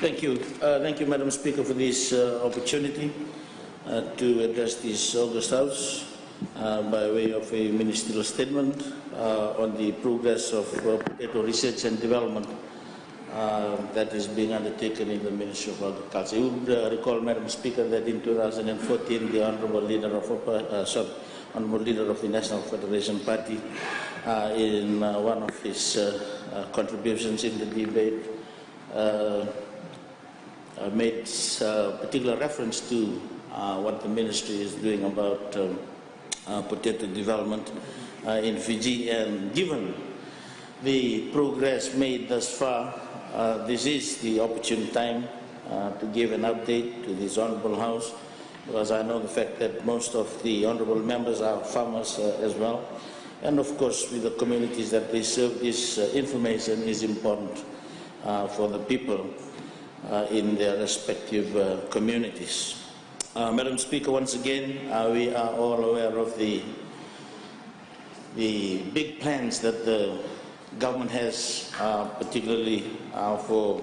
Thank you, Madam Speaker, for this opportunity to address this August House by way of a ministerial statement on the progress of potato research and development that is being undertaken in the Ministry of Agriculture. You would recall, Madam Speaker, that in 2014, the Honourable Leader of the National Federation Party, in one of his contributions in the debate, made particular reference to what the ministry is doing about potato development in Fiji, and given the progress made thus far, this is the opportune time to give an update to this Honourable House, because I know the fact that most of the Honourable members are farmers as well, and of course with the communities that they serve, this information is important for the people in their respective communities. Madam Speaker, once again, we are all aware of the big plans that the government has, particularly for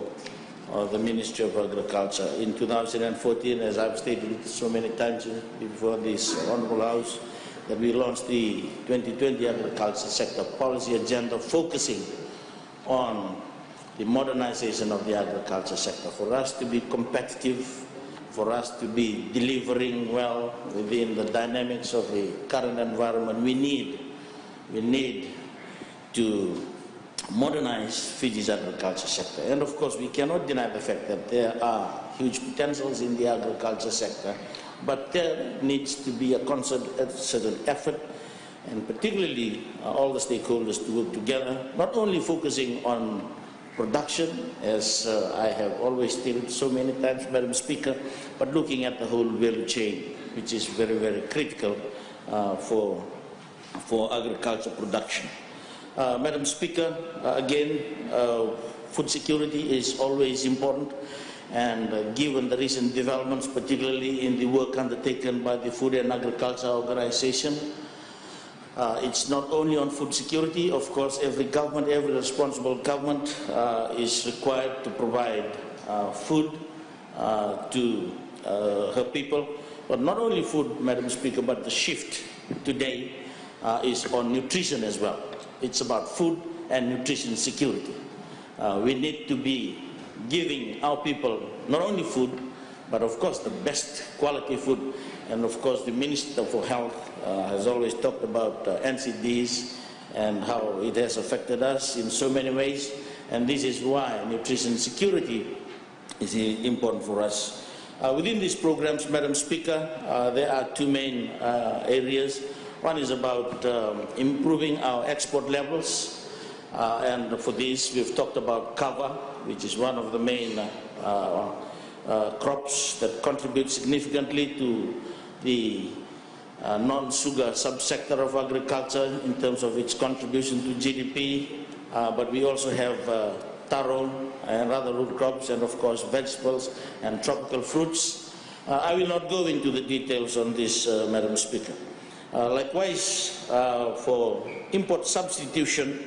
the Ministry of Agriculture. In 2014, as I've stated so many times before this Honourable House, that we launched the 2020 Agriculture Sector Policy Agenda, focusing on the modernization of the agriculture sector. For us to be competitive, for us to be delivering well within the dynamics of the current environment, we need to modernize Fiji's agriculture sector. And of course, we cannot deny the fact that there are huge potentials in the agriculture sector, but there needs to be a concerted effort, and particularly all the stakeholders to work together, not only focusing on production, as I have always stated so many times, Madam Speaker, but looking at the whole value chain, which is very, very critical for agriculture production. Madam Speaker, again, food security is always important, and given the recent developments, particularly in the work undertaken by the Food and Agriculture Organization, it's not only on food security. Of course, every government, every responsible government is required to provide food to her people. But not only food, Madam Speaker, but the shift today is on nutrition as well. It's about food and nutrition security. We need to be giving our people not only food, but of course the best quality food. And of course the Minister for Health has always talked about NCDs and how it has affected us in so many ways. And this is why nutrition security is important for us. Within these programs, Madam Speaker, there are two main areas. One is about improving our export levels, and for this we've talked about kava, which is one of the main crops that contribute significantly to the non-sugar subsector of agriculture in terms of its contribution to GDP, but we also have taro and other root crops, and of course vegetables and tropical fruits. I will not go into the details on this, Madam Speaker. Likewise, for import substitution,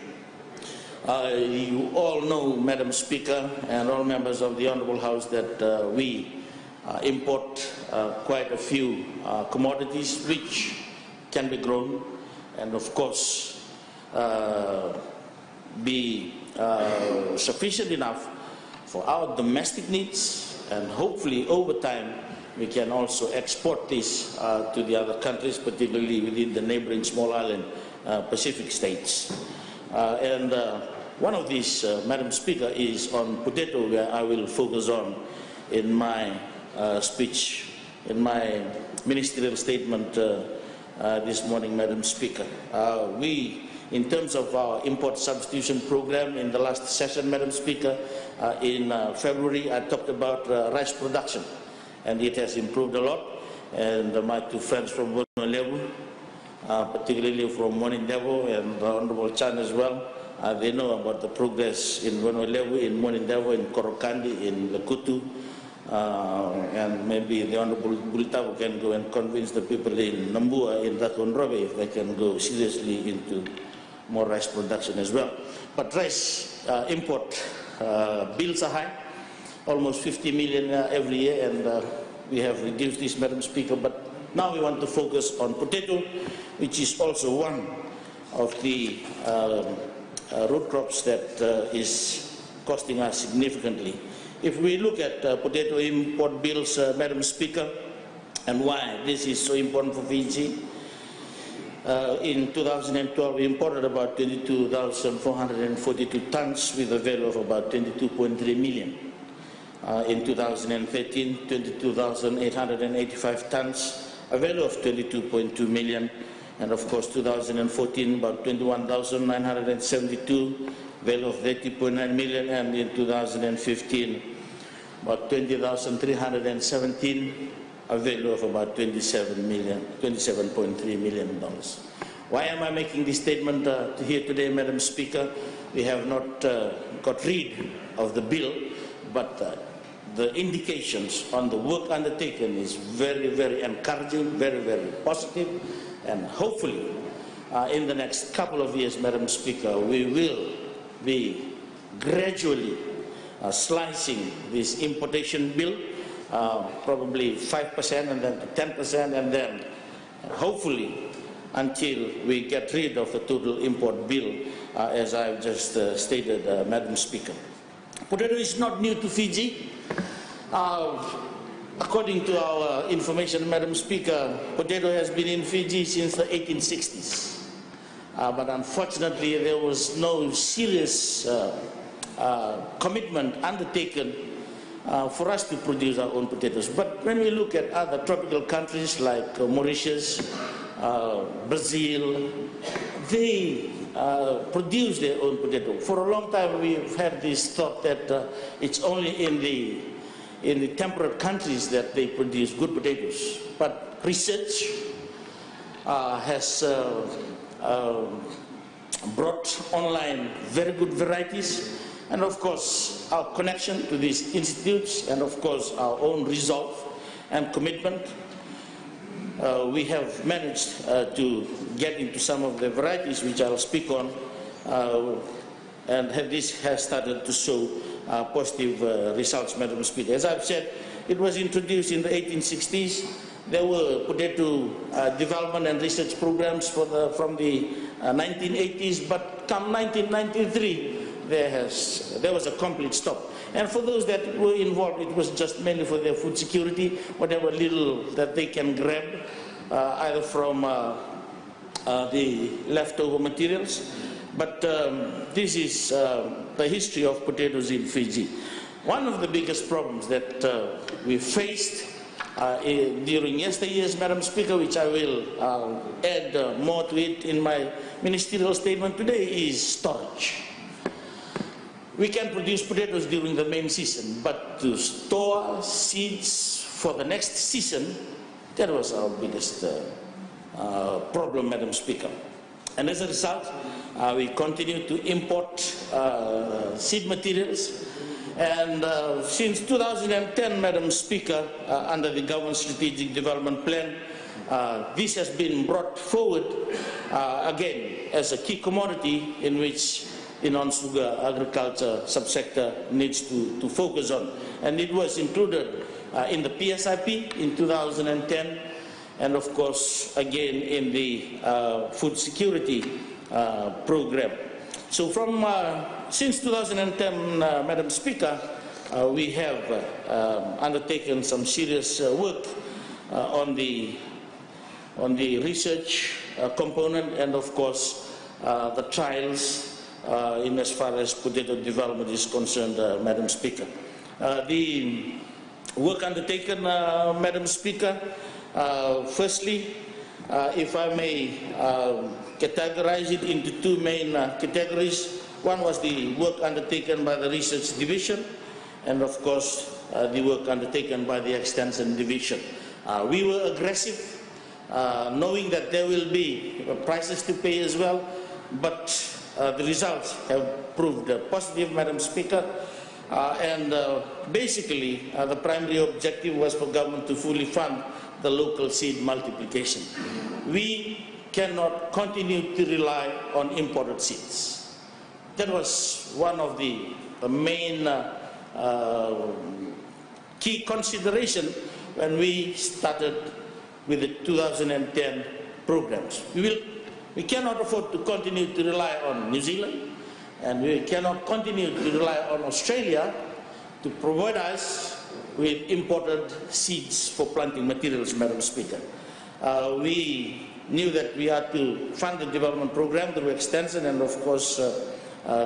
you all know, Madam Speaker, and all members of the Honourable House, that we import quite a few commodities which can be grown and of course be sufficient enough for our domestic needs, and hopefully over time we can also export this to the other countries, particularly within the neighboring small island Pacific states. And one of these, Madam Speaker, is on potato, where I will focus on in my speech, in my ministerial statement this morning, Madam Speaker. We, in terms of our import substitution program, in the last session, Madam Speaker, in February, I talked about rice production, and it has improved a lot. And my two friends from Wonolevu, particularly from Monindevo and Honourable Chan as well, they know about the progress in Wonolevu, in Monindevo, in Korokandi, in Lekutu, and maybe the Honourable Bultavu can go and convince the people in Nambua, in Ratonrobe, if they can go seriously into more rice production as well. But rice import bills are high, almost 50 million every year, and we have reduced this, Madam Speaker. But now we want to focus on potato, which is also one of the root crops that is costing us significantly. If we look at potato import bills, Madam Speaker, and why this is so important for Fiji, in 2012 we imported about 22,442 tons with a value of about 22.3 million. In 2013, 22,885 tons, a value of 22.2 million. And of course, 2014, about 21,972, value of 30.9 million. And in 2015, about 20,317, a value of about $27.3 million. Why am I making this statement here today, Madam Speaker? We have not got rid of the bill, but the indications on the work undertaken is very, very encouraging, very, very positive, and hopefully in the next couple of years, Madam Speaker, we will be gradually slicing this importation bill, probably 5% and then to 10%, and then hopefully until we get rid of the total import bill, as I've just stated, Madam Speaker. Potato is not new to Fiji. According to our information, Madam Speaker, potato has been in Fiji since the 1860s. But unfortunately, there was no serious commitment undertaken for us to produce our own potatoes. But when we look at other tropical countries like Mauritius, Brazil, they produce their own potato. For a long time, we've had this thought that it's only in the temperate countries that they produce good potatoes. But research has brought online very good varieties, and of course our connection to these institutes, and of course our own resolve and commitment, we have managed to get into some of the varieties which I'll speak on, and this has started to show positive results, Madam Speaker. As I've said, it was introduced in the 1860s. There were potato development and research programs from the 1980s, but come 1993, there was a complete stop. And for those that were involved, it was just mainly for their food security, whatever little that they can grab, either from the leftover materials. But this is the history of potatoes in Fiji. One of the biggest problems that we faced during yesteryears, Madam Speaker, which I will add more to it in my ministerial statement today, is storage. We can produce potatoes during the main season, but to store seeds for the next season, that was our biggest problem, Madam Speaker. And as a result, we continue to import seed materials. And since 2010, Madam Speaker, under the Government Strategic Development Plan, this has been brought forward again as a key commodity in which the non-sugar agriculture subsector needs to focus on. And it was included in the PSIP in 2010, and of course again in the food security program. So from since 2010, Madam Speaker, we have undertaken some serious work on the research component, and of course the trials in as far as potato development is concerned, Madam Speaker. The work undertaken, Madam Speaker, firstly, if I may categorize it into two main categories. One was the work undertaken by the Research Division, and of course the work undertaken by the Extension Division. We were aggressive, knowing that there will be prices to pay as well, but the results have proved positive, Madam Speaker. Basically, the primary objective was for government to fully fund the local seed multiplication. We cannot continue to rely on imported seeds. That was one of the main key consideration when we started with the 2010 programs. We cannot afford to continue to rely on New Zealand, and we cannot continue to rely on Australia to provide us with imported seeds for planting materials, Madam Speaker. We knew that we had to fund the development program through extension and of course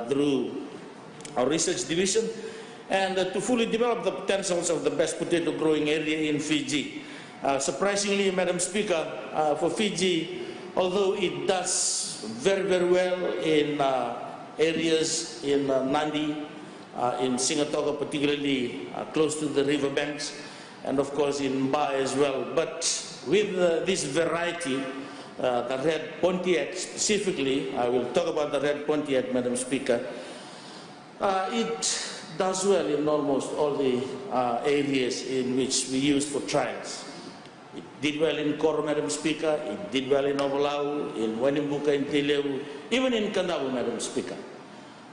through our research division, and to fully develop the potentials of the best potato growing area in Fiji. Surprisingly, Madam Speaker, for Fiji, although it does very, very well in areas in Nadi, in Singatoga, particularly close to the riverbanks, and of course in Ba as well. But with this variety, the red Pontiac specifically, I will talk about the red Pontiac, Madam Speaker, it does well in almost all the areas in which we use for trials. It did well in Koro, Madam Speaker, it did well in Ovalau, in Wanimbuka, in Teleu, even in Kandavu, Madam Speaker.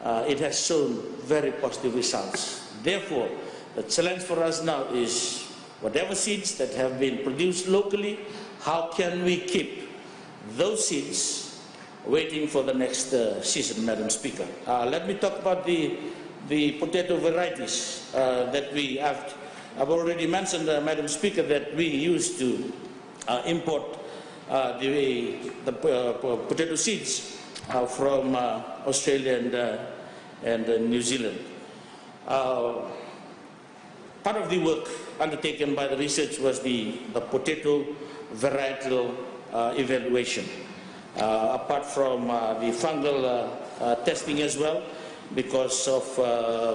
It has shown very positive results. Therefore, the challenge for us now is whatever seeds that have been produced locally, how can we keep those seeds waiting for the next season, Madam Speaker. Let me talk about the potato varieties that we have. I've already mentioned, Madam Speaker, that we used to import the potato seeds from Australia and New Zealand. Part of the work undertaken by the research was the potato varietal evaluation. Apart from the fungal testing as well, because of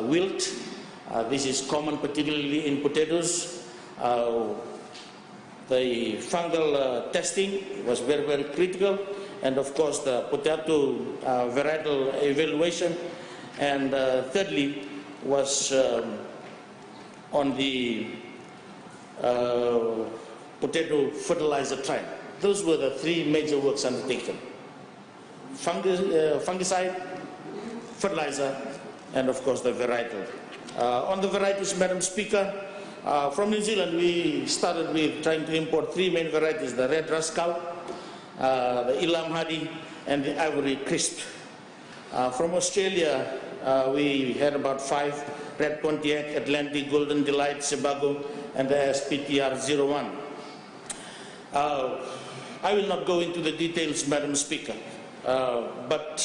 wilt, this is common particularly in potatoes. The fungal testing was very, very critical, and of course the potato varietal evaluation, and thirdly was on the potato fertilizer trial. Those were the three major works undertaken: fungicide, fertilizer, and of course the varietal. On the varieties, Madam Speaker, from New Zealand we started with trying to import three main varieties: the red rascal, the Ilam Hadi, and the ivory crisp. From Australia we had about 5: red Pontiac, Atlantic, Golden Delight, Sebago, and the SPTR-01. I will not go into the details, Madam Speaker, but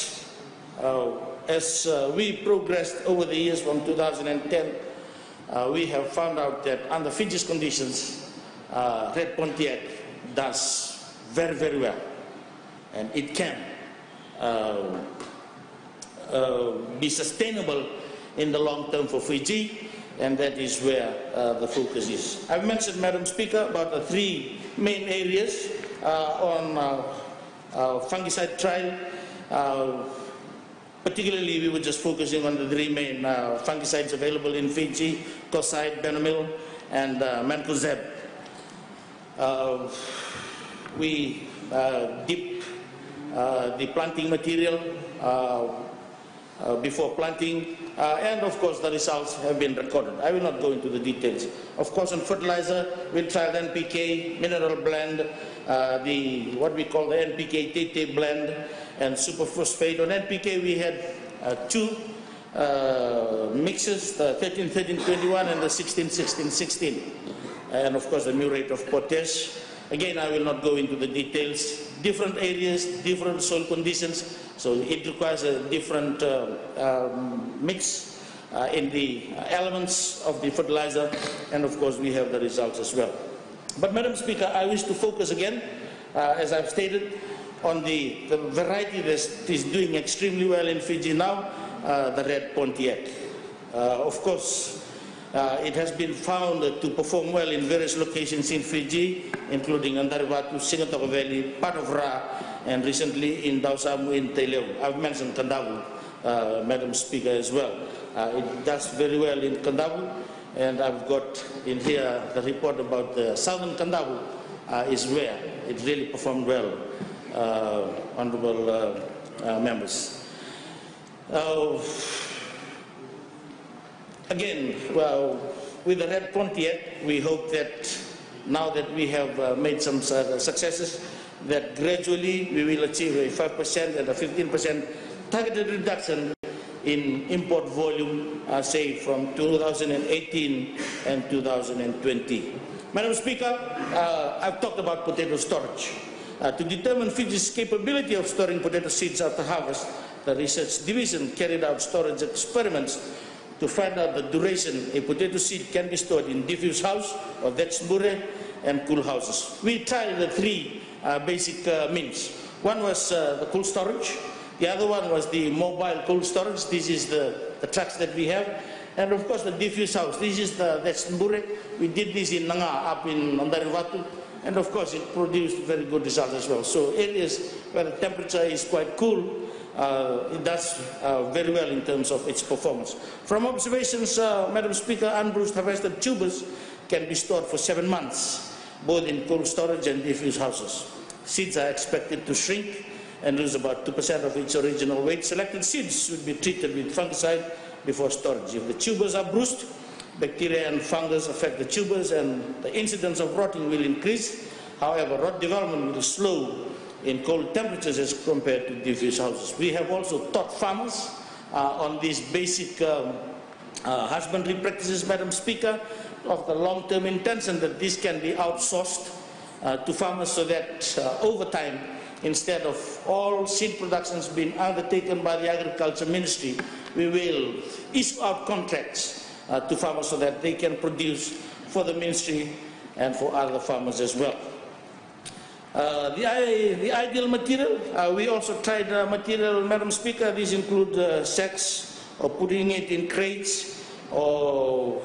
as we progressed over the years from 2010, we have found out that under Fiji's conditions, red Pontiac does very, very well, and it can be sustainable in the long term for Fiji, and that is where the focus is. I've mentioned, Madam Speaker, about the three main areas on fungicide trial. Particularly, we were just focusing on the three main fungicides available in Fiji: Toside, Benomil, and Mancozeb. We dipped the planting material before planting, and of course the results have been recorded. I will not go into the details. Of course, on fertilizer, we tried NPK, mineral blend, what we call the NPK TT blend, and superphosphate. On NPK we had two mixes, the 13-13-21 and the 16-16-16, and of course the muriate of potash. Again, I will not go into the details. Different areas, different soil conditions, so it requires a different mix in the elements of the fertilizer, and of course we have the results as well. But Madam Speaker, I wish to focus again, as I've stated, on the variety that is doing extremely well in Fiji now, the red Pontiac. Of course, it has been found to perform well in various locations in Fiji, including Andaribatu, Singatoga Valley, part of Ra, and recently in Dausamu in Teleu. I've mentioned Kandavu, Madam Speaker, as well. It does very well in Kandavu, and I've got in here the report about the southern Kandavu is where it really performed well, honorable again, well, with the Red Pontiac, we hope that now that we have made some successes, that gradually we will achieve a 5% and a 15% targeted reduction in import volume, say from 2018 and 2020. Madam Speaker, I've talked about potato storage. To determine Fiji's capability of storing potato seeds after harvest, the research division carried out storage experiments to find out the duration a potato seed can be stored in diffuse house, or vetsbure, and cool houses. We tried the three basic means. One was the cold storage. The other one was the mobile cold storage. This is the trucks that we have. And of course the diffuse house. This is the vetsbure. We did this in Nanga, up in Andarivatu. And of course it produced very good results as well. So areas where the temperature is quite cool, it does very well in terms of its performance. From observations, Madam Speaker, unbruised harvested tubers can be stored for 7 months, both in cold storage and diffuse houses. Seeds are expected to shrink and lose about 2% of its original weight. Selected seeds should be treated with fungicide before storage. If the tubers are bruised, bacteria and fungus affect the tubers and the incidence of rotting will increase. However, rot development will slow in cold temperatures as compared to diffuse houses. We have also taught farmers on these basic husbandry practices, Madam Speaker, of the long-term intention that this can be outsourced to farmers so that over time, instead of all seed productions being undertaken by the Agriculture Ministry, we will issue out contracts to farmers so that they can produce for the Ministry and for other farmers as well. The ideal material, we also tried material, Madam Speaker. These include sacks, or putting it in crates, or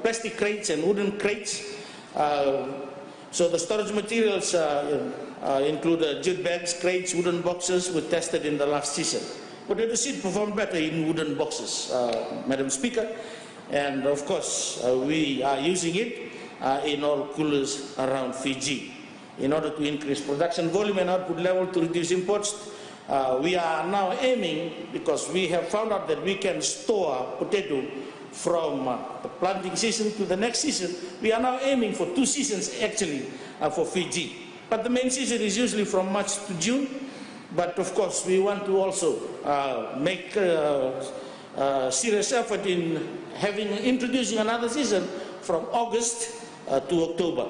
plastic crates and wooden crates. So the storage materials include jute bags, crates, wooden boxes were tested in the last season. Potato seed performed better in wooden boxes, Madam Speaker. And of course, we are using it in all coolers around Fiji. In order to increase production volume and output level to reduce imports, we are now aiming, because we have found out that we can store potato from the planting season to the next season. We are now aiming for 2 seasons actually for Fiji. But the main season is usually from March to June. But of course we want to also make serious effort in introducing another season from August to October.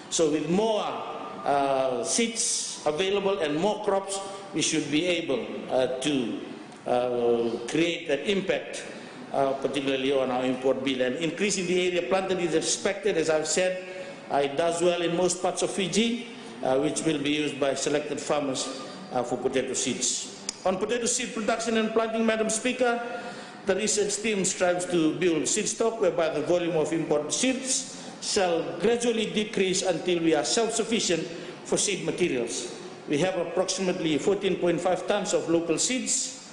So with more seeds available and more crops, we should be able to create that impact, particularly on our import bill. And increasing the area planted is expected, as I've said. It does well in most parts of Fiji, which will be used by selected farmers for potato seeds. On potato seed production and planting, Madam Speaker, the research team strives to build seed stock whereby the volume of imported seeds shall gradually decrease until we are self-sufficient for seed materials. We have approximately 14.5 tons of local seeds,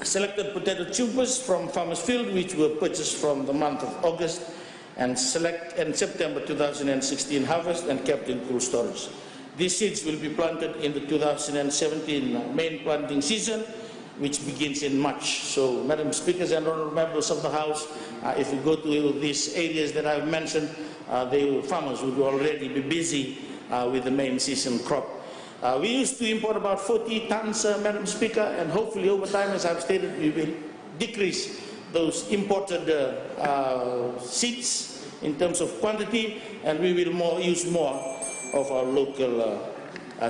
selected potato tubers from Farmers Field, which were purchased from the month of August and September 2016 harvest and kept in cool storage. These seeds will be planted in the 2017 main planting season, which begins in March. So, Madam Speakers and honourable members of the House, if we go to these areas that I've mentioned, the farmers would already be busy with the main season crop. We used to import about 40 tons, Madam Speaker, and hopefully over time, as I've stated, we will decrease those imported seeds in terms of quantity, and we will use more of our local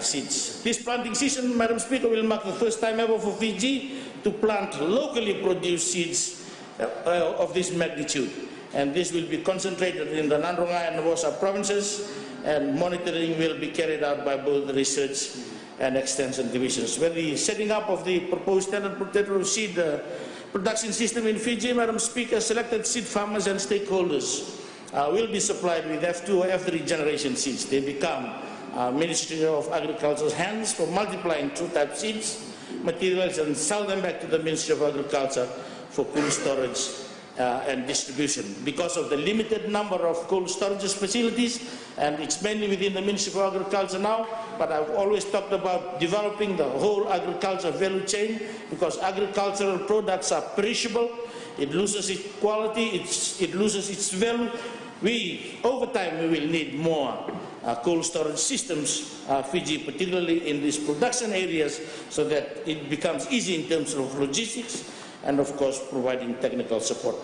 seeds. This planting season, Madam Speaker, will mark the first time ever for Fiji to plant locally produced seeds of this magnitude. And this will be concentrated in the Nadroga and Navosa provinces, and monitoring will be carried out by both the research and extension divisions. With the setting up of the proposed standard potato seed production system in Fiji, Madam Speaker, selected seed farmers and stakeholders will be supplied with F2 or F3 generation seeds. They become Ministry of Agriculture's hands for multiplying true-type seeds, materials, and sell them back to the Ministry of Agriculture for cold storage and distribution. Because of the limited number of cold storage facilities, and it's mainly within the Ministry of Agriculture now, but I've always talked about developing the whole agriculture value chain, because agricultural products are perishable, it loses its quality, it loses its value. Over time, we will need more cold storage systems, Fiji, particularly in these production areas, so that it becomes easy in terms of logistics and, of course, providing technical support.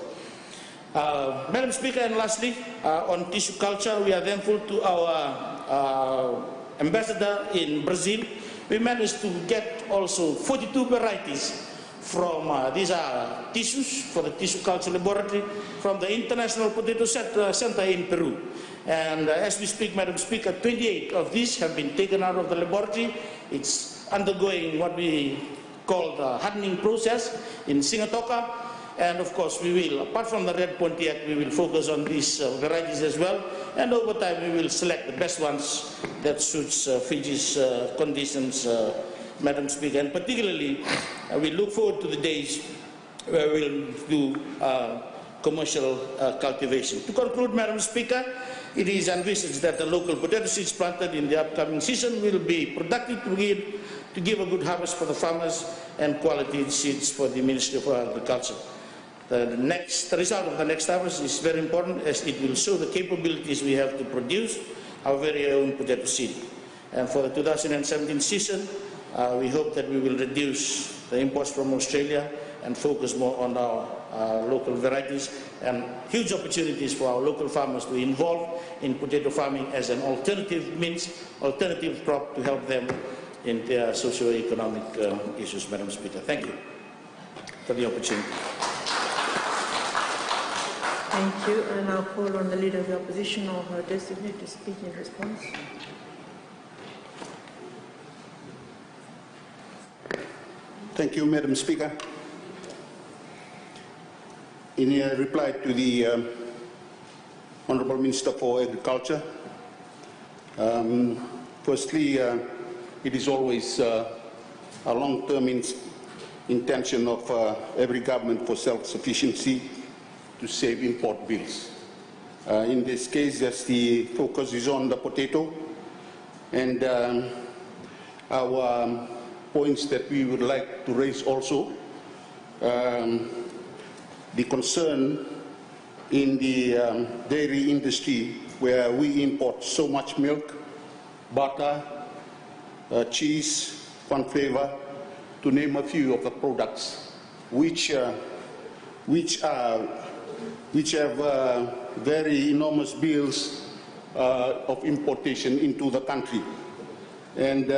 Madam Speaker, and lastly, on tissue culture, we are thankful to our ambassador in Brazil. We managed to get also 42 varieties from, these are tissues for the tissue culture laboratory from the International Potato Center in Peru. And as we speak, Madam Speaker, 28 of these have been taken out of the laboratory. It's undergoing what we call the hardening process in Sigatoka. And of course, we will, apart from the red Pontiac, we will focus on these varieties as well. And over time, we will select the best ones that suits Fiji's conditions, Madam Speaker. And particularly, we look forward to the days where we'll do commercial cultivation. To conclude, Madam Speaker, it is envisaged that the local potato seeds planted in the upcoming season will be productive to give a good harvest for the farmers and quality seeds for the Ministry of Agriculture. The result of the next harvest is very important, as it will show the capabilities we have to produce our very own potato seed. And for the 2017 season, we hope that we will reduce the imports from Australia and focus more on our local varieties, and huge opportunities for our local farmers to involve in potato farming as an alternative means, alternative crop to help them in their socio-economic issues, Madam Speaker. Thank you for the opportunity. Thank you. And I'll call on the Leader of the Opposition or her designate to speak in response. Thank you, Madam Speaker. In a reply to the Honourable Minister for Agriculture, firstly, it is always a long-term intention of every government for self-sufficiency to save import bills. In this case, as the focus is on the potato, and our points that we would like to raise also, the concern in the dairy industry, where we import so much milk, butter, cheese, fun flavor, to name a few of the products, which have very enormous bills of importation into the country. And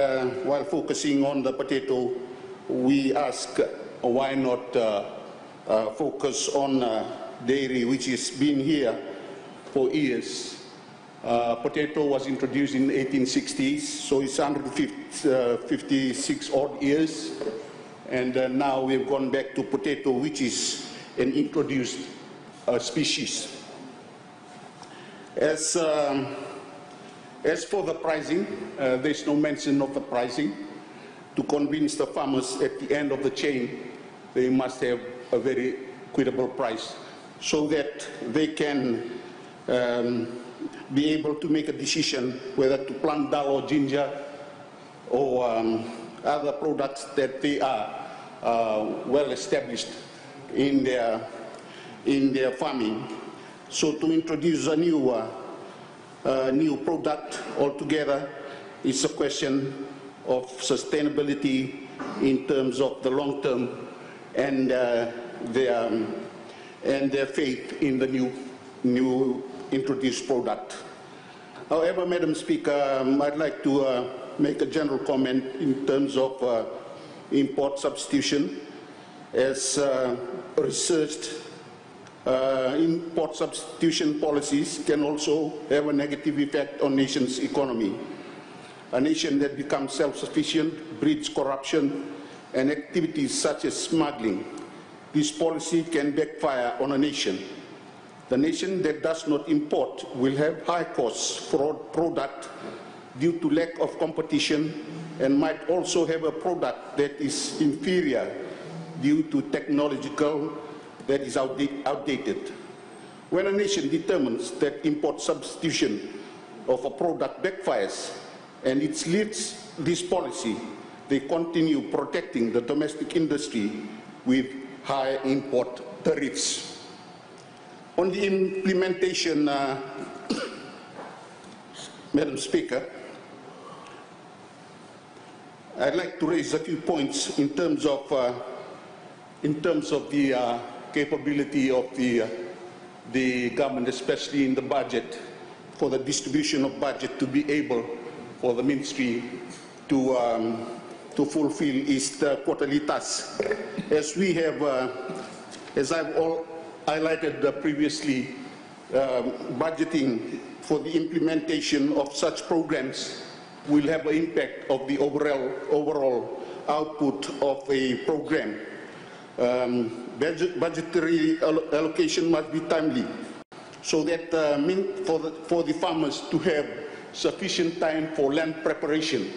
while focusing on the potato, we ask why not focus on dairy, which has been here for years. Potato was introduced in the 1860s, so it's 156 odd years. And now we've gone back to potato, which is an introduced species. As for the pricing, there's no mention of the pricing. To convince the farmers at the end of the chain, they must have a very equitable price so that they can be able to make a decision whether to plant dal or ginger or other products that they are well established in their farming. So to introduce a new product altogether, it's a question of sustainability in terms of the long term and their faith in the new introduced product. However, Madam Speaker, I'd like to make a general comment in terms of import substitution. As researched, import substitution policies can also have a negative effect on nation's economy. A nation that becomes self-sufficient breeds corruption and activities such as smuggling. This policy can backfire on a nation. The nation that does not import will have high costs for product due to lack of competition, and might also have a product that is inferior due to technological that is outdated. When a nation determines that import substitution of a product backfires and it leads this policy, they continue protecting the domestic industry with high import tariffs. On the implementation, Madam Speaker, I'd like to raise a few points in terms of the capability of the government, especially in the budget, for the distribution of budget to be able for the ministry to fulfill its quarterly tasks. As we have, as I've all highlighted previously, budgeting for the implementation of such programs will have an impact of the overall output of a program. Budgetary allocation must be timely, so that for the farmers to have sufficient time for land preparation,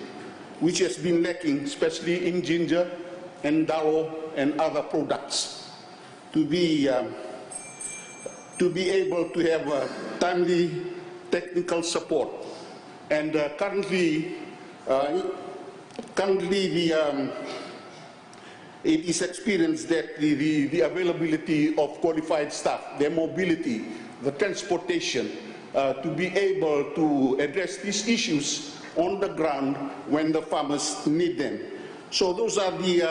which has been lacking, especially in ginger and dalo and other products, to be able to have timely technical support. And currently it is experienced that the availability of qualified staff, their mobility, the transportation, to be able to address these issues on the ground when the farmers need them. So those are the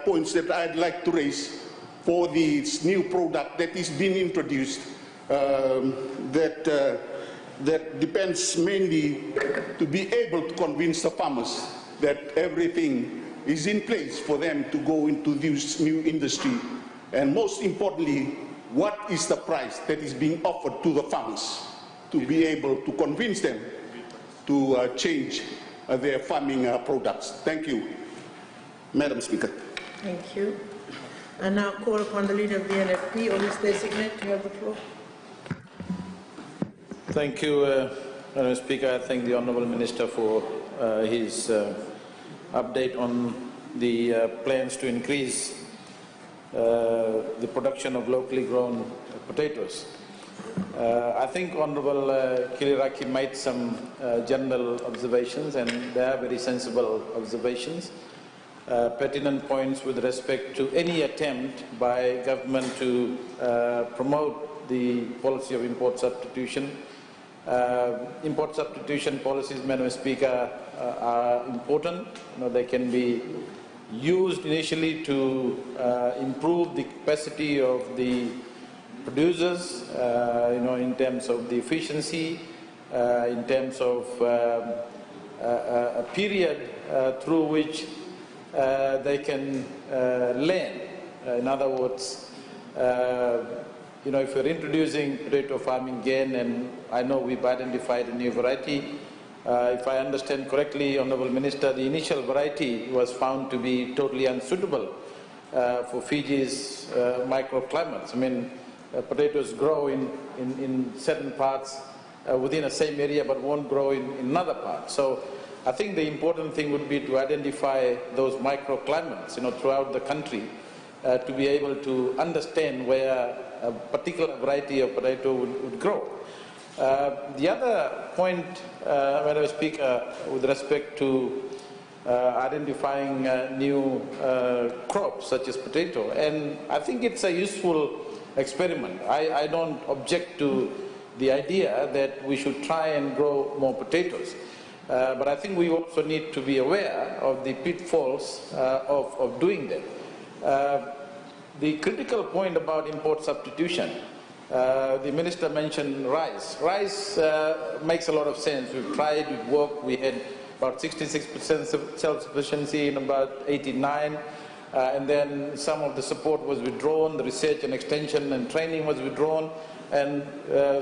points that I'd like to raise for this new product that is being introduced, that depends mainly to be able to convince the farmers that everything is in place for them to go into this new industry. And most importantly, what is the price that is being offered to the farmers to be able to convince them to change their farming products. Thank you, Madam Speaker. Thank you. I now call upon the Leader of the NFP or his designate to have the floor. Thank you, Madam Speaker. I thank the Honourable Minister for his update on the plans to increase the production of locally grown potatoes. I think Honourable Kiliraki made some general observations, and they are very sensible observations, pertinent points with respect to any attempt by government to promote the policy of import substitution. Import substitution policies, Madam Speaker, are important. They can be used initially to improve the capacity of the producers, in terms of the efficiency, in terms of a period through which they can learn. In other words, if you're introducing potato farming again, and I know we've identified a new variety, if I understand correctly, Honourable Minister, the initial variety was found to be totally unsuitable for Fiji's microclimates. I mean, potatoes grow in certain parts within the same area but won't grow in another part. So I think the important thing would be to identify those microclimates throughout the country to be able to understand where a particular variety of potato would grow. The other point, Madam Speaker, with respect to identifying new crops such as potato, and I think it's a useful experiment. I don't object to the idea that we should try and grow more potatoes, but I think we also need to be aware of the pitfalls of doing that. The critical point about import substitution, the Minister mentioned rice. Rice makes a lot of sense. We've tried, we've worked, we had about 66% self-sufficiency in about 89, and then some of the support was withdrawn, the research and extension and training was withdrawn, and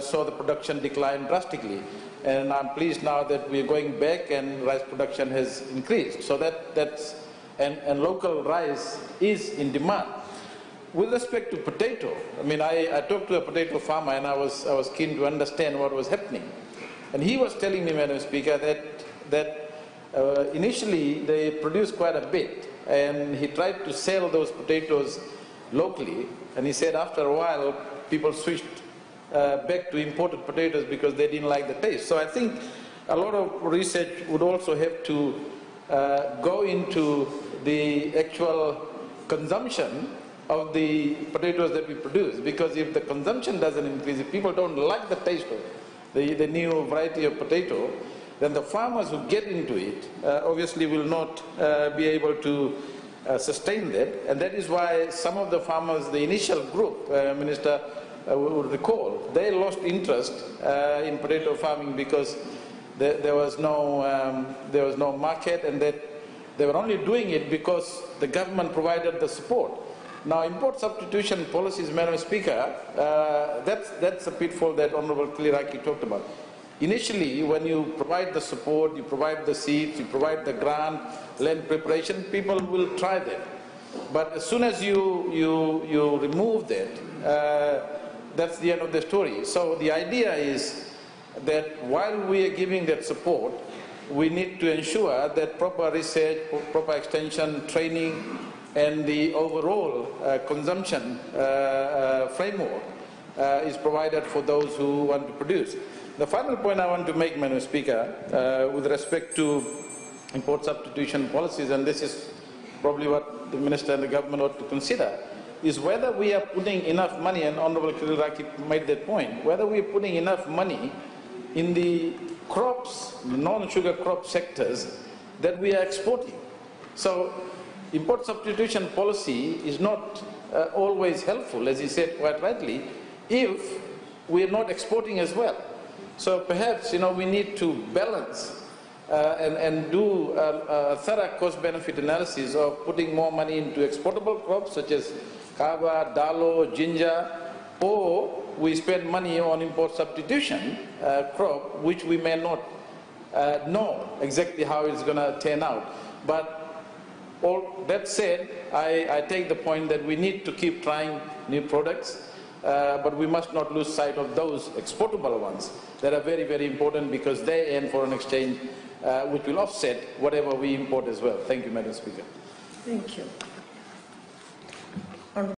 so the production declined drastically. And I'm pleased now that we're going back and rice production has increased. So and local rice is in demand. With respect to potato, I mean, I talked to a potato farmer and I was keen to understand what was happening. And he was telling me, Madam Speaker, that initially they produced quite a bit, and he tried to sell those potatoes locally, and he said after a while people switched back to imported potatoes because they didn't like the taste. So I think a lot of research would also have to go into the actual consumption of the potatoes that we produce, because if the consumption doesn't increase, if people don't like the taste of the new variety of potato, then the farmers who get into it obviously will not be able to sustain that. And that is why some of the farmers, the initial group, Minister would recall, they lost interest in potato farming because there was no market, and that they were only doing it because the government provided the support. Now, import substitution policies, Madam Speaker, that's a pitfall that Honourable Kiliraki talked about. Initially, when you provide the support, you provide the seeds, you provide the grant, land preparation, people will try that. But as soon as you remove that, that's the end of the story. So the idea is that while we are giving that support, we need to ensure that proper research, proper extension, training, and the overall consumption framework is provided for those who want to produce. The final point I want to make, Madam Speaker, with respect to import substitution policies, and this is probably what the Minister and the government ought to consider, is whether we are putting enough money, and Honourable Kiliraki made that point, whether we are putting enough money in the crops, non-sugar crop sectors that we are exporting. So import substitution policy is not always helpful, as he said quite rightly, if we are not exporting as well. So perhaps, we need to balance and do a thorough cost-benefit analysis of putting more money into exportable crops such as kava, dalo, ginger, or we spend money on import substitution crop, which we may not know exactly how it's going to turn out. But all that said, I take the point that we need to keep trying new products, but we must not lose sight of those exportable ones that are very, very important, because they earn foreign exchange, which will offset whatever we import as well. Thank you, Madam Speaker. Thank you.